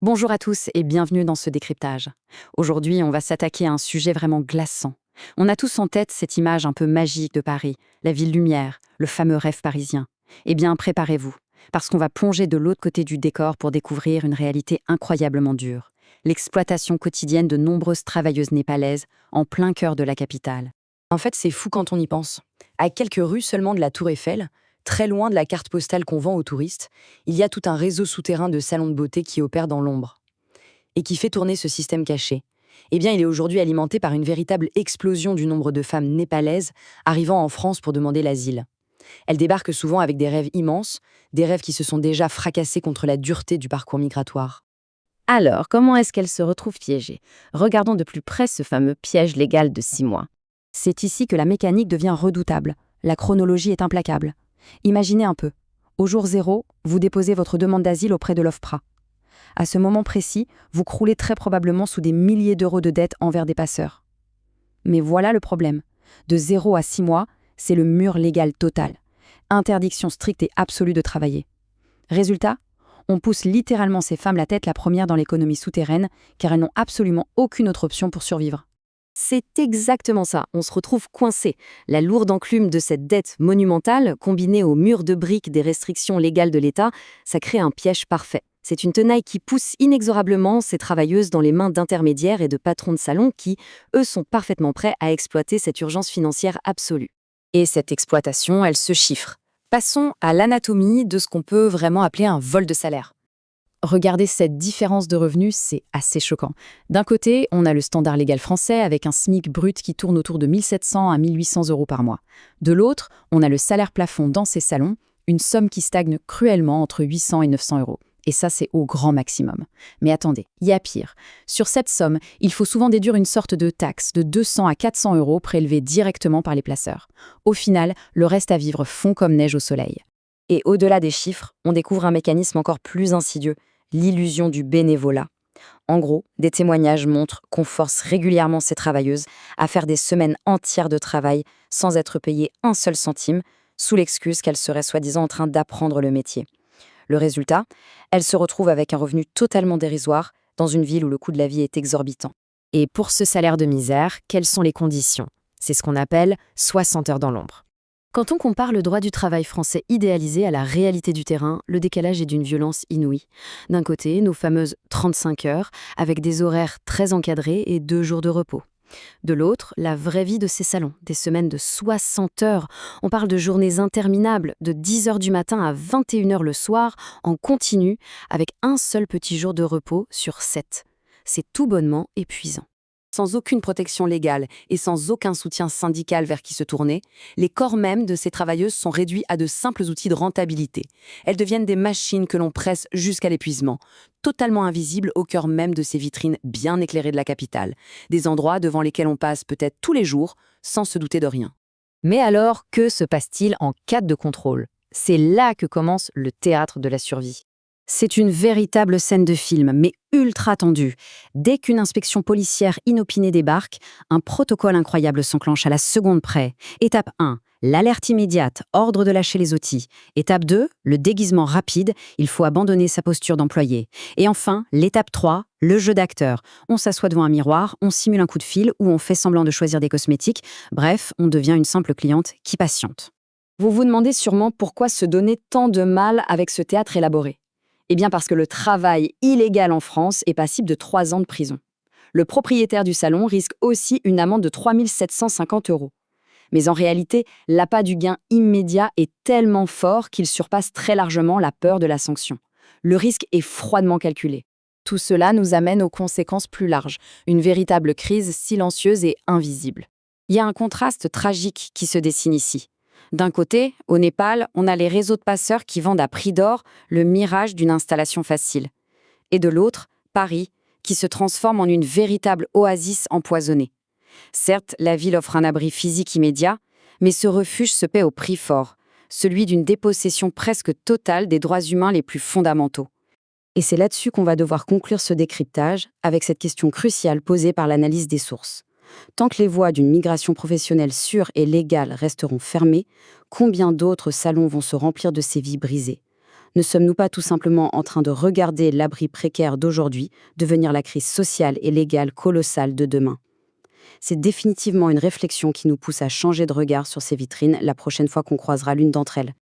Bonjour à tous et bienvenue dans ce décryptage. Aujourd'hui, on va s'attaquer à un sujet vraiment glaçant. On a tous en tête cette image un peu magique de Paris, la ville lumière, le fameux rêve parisien. Eh bien, préparez-vous, parce qu'on va plonger de l'autre côté du décor pour découvrir une réalité incroyablement dure. L'exploitation quotidienne de nombreuses travailleuses népalaises en plein cœur de la capitale. En fait, c'est fou quand on y pense. À quelques rues seulement de la Tour Eiffel, très loin de la carte postale qu'on vend aux touristes, il y a tout un réseau souterrain de salons de beauté qui opère dans l'ombre et qui fait tourner ce système caché. Eh bien, il est aujourd'hui alimenté par une véritable explosion du nombre de femmes népalaises arrivant en France pour demander l'asile. Elles débarquent souvent avec des rêves immenses, des rêves qui se sont déjà fracassés contre la dureté du parcours migratoire. Alors, comment est-ce qu'elle se retrouve piégée? Regardons de plus près ce fameux piège légal de 6 mois. C'est ici que la mécanique devient redoutable. La chronologie est implacable. Imaginez un peu. Au jour 0, vous déposez votre demande d'asile auprès de l'OFPRA. À ce moment précis, vous croulez très probablement sous des milliers d'euros de dettes envers des passeurs. Mais voilà le problème. De 0 à 6 mois, c'est le mur légal total. Interdiction stricte et absolue de travailler. Résultat, on pousse littéralement ces femmes la tête la première dans l'économie souterraine, car elles n'ont absolument aucune autre option pour survivre. C'est exactement ça, on se retrouve coincé. La lourde enclume de cette dette monumentale, combinée au mur de briques des restrictions légales de l'État, ça crée un piège parfait. C'est une tenaille qui pousse inexorablement ces travailleuses dans les mains d'intermédiaires et de patrons de salon qui, eux, sont parfaitement prêts à exploiter cette urgence financière absolue. Et cette exploitation, elle se chiffre. Passons à l'anatomie de ce qu'on peut vraiment appeler un vol de salaire. Regardez cette différence de revenus, c'est assez choquant. D'un côté, on a le standard légal français avec un SMIC brut qui tourne autour de 1 700 à 1 800 euros par mois. De l'autre, on a le salaire plafond dans ces salons, une somme qui stagne cruellement entre 800 et 900 euros. Et ça, c'est au grand maximum. Mais attendez, il y a pire. Sur cette somme, il faut souvent déduire une sorte de taxe de 200 à 400 euros prélevée directement par les placeurs. Au final, le reste à vivre fond comme neige au soleil. Et au-delà des chiffres, on découvre un mécanisme encore plus insidieux, l'illusion du bénévolat. En gros, des témoignages montrent qu'on force régulièrement ces travailleuses à faire des semaines entières de travail sans être payées un seul centime, sous l'excuse qu'elles seraient soi-disant en train d'apprendre le métier. Le résultat, elles se retrouvent avec un revenu totalement dérisoire dans une ville où le coût de la vie est exorbitant. Et pour ce salaire de misère, quelles sont les conditions? C'est ce qu'on appelle 60 heures dans l'ombre. Quand on compare le droit du travail français idéalisé à la réalité du terrain, le décalage est d'une violence inouïe. D'un côté, nos fameuses 35 heures, avec des horaires très encadrés et 2 jours de repos. De l'autre, la vraie vie de ces salons, des semaines de 60 heures. On parle de journées interminables, de 10 heures du matin à 21 heures le soir, en continu, avec un seul petit jour de repos sur 7. C'est tout bonnement épuisant. Sans aucune protection légale et sans aucun soutien syndical vers qui se tourner, les corps mêmes de ces travailleuses sont réduits à de simples outils de rentabilité. Elles deviennent des machines que l'on presse jusqu'à l'épuisement, totalement invisibles au cœur même de ces vitrines bien éclairées de la capitale, des endroits devant lesquels on passe peut-être tous les jours sans se douter de rien. Mais alors, que se passe-t-il en cas de contrôle? C'est là que commence le théâtre de la survie. C'est une véritable scène de film, mais ultra tendue. Dès qu'une inspection policière inopinée débarque, un protocole incroyable s'enclenche à la seconde près. Étape 1, l'alerte immédiate, ordre de lâcher les outils. Étape 2, le déguisement rapide, il faut abandonner sa posture d'employé. Et enfin, l'étape 3, le jeu d'acteur. On s'assoit devant un miroir, on simule un coup de fil ou on fait semblant de choisir des cosmétiques. Bref, on devient une simple cliente qui patiente. Vous vous demandez sûrement pourquoi se donner tant de mal avec ce théâtre élaboré. Eh bien parce que le travail illégal en France est passible de 3 ans de prison. Le propriétaire du salon risque aussi une amende de 3 750 euros. Mais en réalité, l'appât du gain immédiat est tellement fort qu'il surpasse très largement la peur de la sanction. Le risque est froidement calculé. Tout cela nous amène aux conséquences plus larges, une véritable crise silencieuse et invisible. Il y a un contraste tragique qui se dessine ici. D'un côté, au Népal, on a les réseaux de passeurs qui vendent à prix d'or le mirage d'une installation facile. Et de l'autre, Paris, qui se transforme en une véritable oasis empoisonnée. Certes, la ville offre un abri physique immédiat, mais ce refuge se paie au prix fort, celui d'une dépossession presque totale des droits humains les plus fondamentaux. Et c'est là-dessus qu'on va devoir conclure ce décryptage, avec cette question cruciale posée par l'analyse des sources. Tant que les voies d'une migration professionnelle sûre et légale resteront fermées, combien d'autres salons vont se remplir de ces vies brisées? Ne sommes-nous pas tout simplement en train de regarder l'abri précaire d'aujourd'hui devenir la crise sociale et légale colossale de demain? C'est définitivement une réflexion qui nous pousse à changer de regard sur ces vitrines la prochaine fois qu'on croisera l'une d'entre elles.